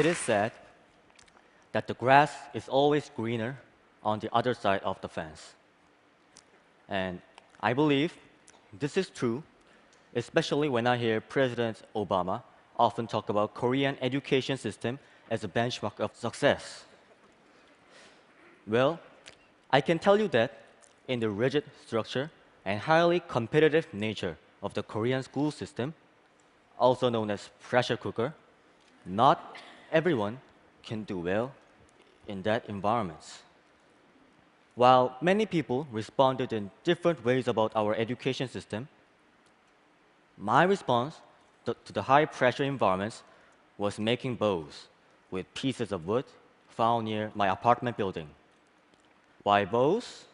it is said that the grass is always greener on the other side of the fence. And I believe this is true, especially when I hear President Obama often talk about Korean education system as a benchmark of success. Well, I can tell you that in the rigid structure and highly competitive nature of the Korean school system, also known as pressure cooker, not everyone can do well in that environment. While many people responded in different ways about our education system, my response to the high pressure environments was making bows with pieces of wood found near my apartment building. Why bows?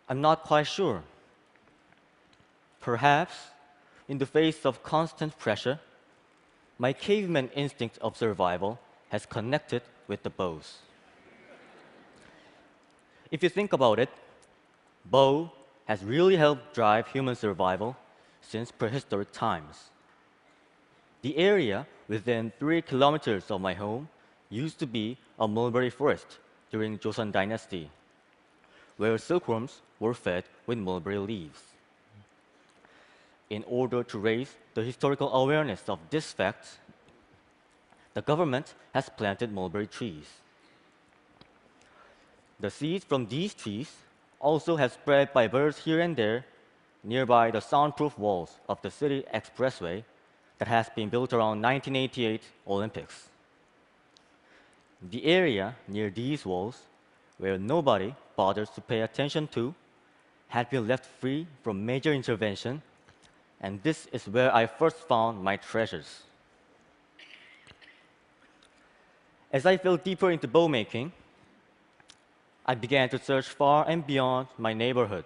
I'm not quite sure. Perhaps, in the face of constant pressure, my caveman instinct of survival has connected with the bows. If you think about it, bow has really helped drive human survival since prehistoric times. The area within 3 kilometers of my home used to be a mulberry forest during Joseon Dynasty, where silkworms were fed with mulberry leaves. In order to raise the historical awareness of this fact, the government has planted mulberry trees. The seeds from these trees also have spread by birds here and there nearby the soundproof walls of the city expressway that has been built around 1988 Olympics. The area near these walls, where nobody bothers to pay attention to, had been left free from major intervention, and this is where I first found my treasures. As I fell deeper into bow making, I began to search far and beyond my neighborhood.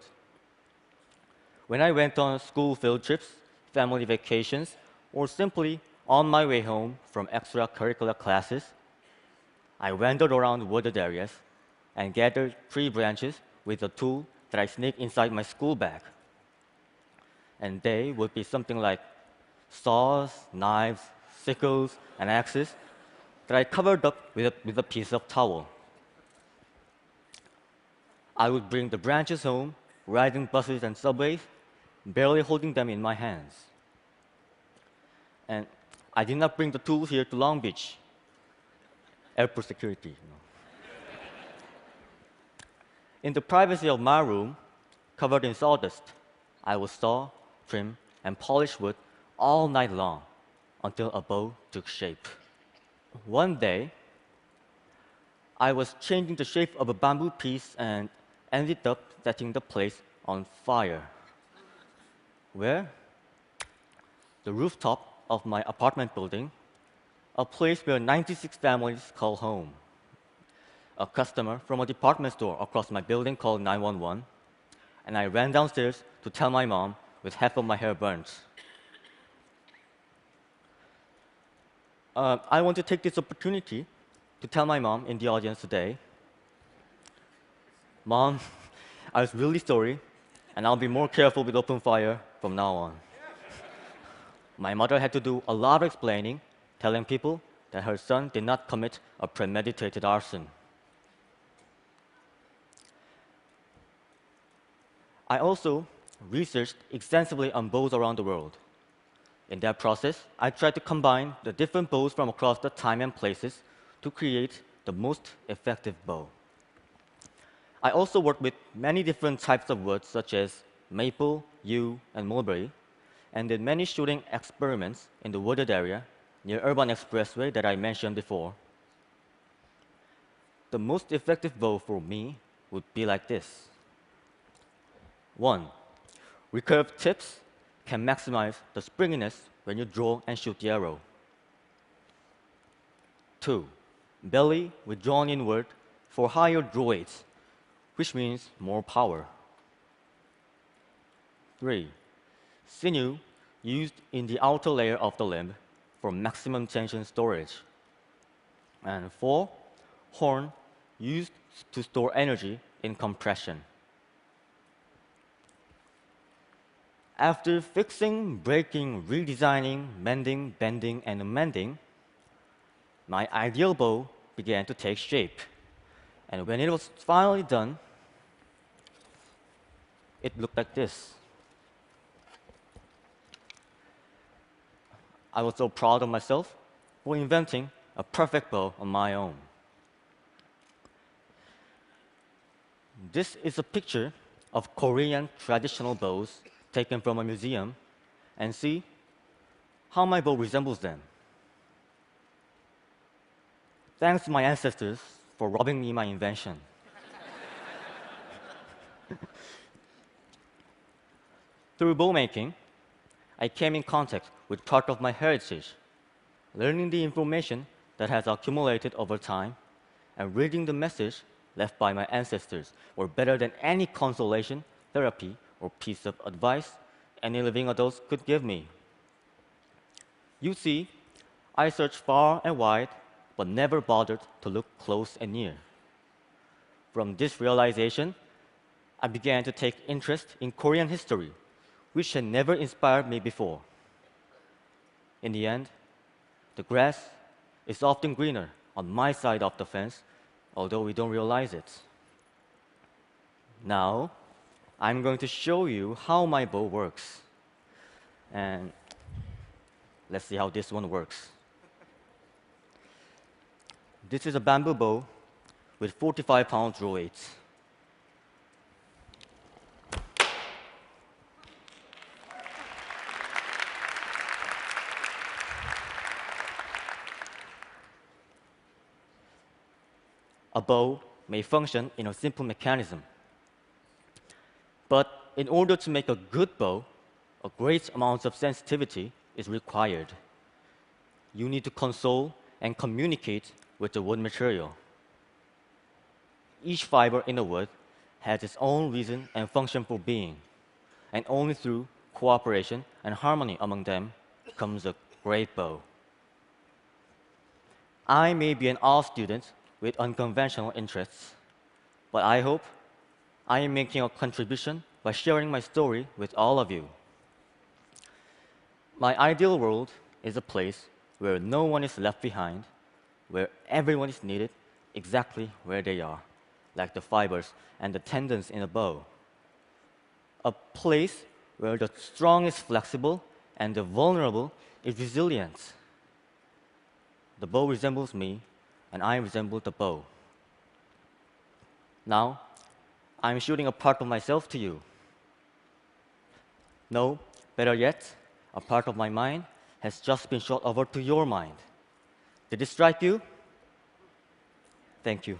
When I went on school field trips, family vacations, or simply on my way home from extracurricular classes, I wandered around wooded areas and gathered tree branches with a tool that I sneaked inside my school bag. And they would be something like saws, knives, sickles, and axes that I covered up with a piece of towel. I would bring the branches home, riding buses and subways, barely holding them in my hands. And I did not bring the tools here to Long Beach. Airport security. In the privacy of my room, covered in sawdust, I would saw, trim, and polish wood all night long until a bow took shape. One day, I was changing the shape of a bamboo piece and ended up setting the place on fire. Where? The rooftop of my apartment building, a place where 96 families call home. A customer from a department store across my building called 911, and I ran downstairs to tell my mom with half of my hair burnt. I want to take this opportunity to tell my mom in the audience today, Mom, I was really sorry, and I'll be more careful with open fire from now on. My mother had to do a lot of explaining, telling people that her son did not commit a premeditated arson. I also researched extensively on bows around the world. In that process, I tried to combine the different bows from across the time and places to create the most effective bow. I also worked with many different types of wood, such as maple, yew, and mulberry, and did many shooting experiments in the wooded area near Urban Expressway that I mentioned before. The most effective bow for me would be like this. 1. Recurved tips can maximize the springiness when you draw and shoot the arrow. 2. Belly withdrawn inward for higher draw weights, which means more power. 3. Sinew used in the outer layer of the limb for maximum tension storage. And 4. Horn used to store energy in compression. After fixing, breaking, redesigning, mending, bending, and amending, my ideal bow began to take shape. And when it was finally done, it looked like this. I was so proud of myself for inventing a perfect bow on my own. This is a picture of Korean traditional bows taken from a museum, and see how my bow resembles them. Thanks to my ancestors for robbing me my invention. Through bow making, I came in contact with part of my heritage, learning the information that has accumulated over time, and reading the message left by my ancestors were better than any consolation, therapy, or piece of advice any living adults could give me. You see, I searched far and wide, but never bothered to look close and near. From this realization, I began to take interest in Korean history, which had never inspired me before. In the end, the grass is often greener on my side of the fence, although we don't realize it. Now, I'm going to show you how my bow works. And let's see how this one works. This is a bamboo bow with 45-pound draw weights. A bow may function in a simple mechanism. But in order to make a good bow, a great amount of sensitivity is required. You need to console and communicate with the wood material. Each fiber in the wood has its own reason and function for being, and only through cooperation and harmony among them comes a great bow. I may be an art student with unconventional interests, but I hope I am making a contribution by sharing my story with all of you. My ideal world is a place where no one is left behind, where everyone is needed exactly where they are, like the fibers and the tendons in a bow. A place where the strong is flexible and the vulnerable is resilient. The bow resembles me, and I resemble the bow. Now, I'm shooting a part of myself to you. No, better yet, a part of my mind has just been shot over to your mind. Did it strike you? Thank you.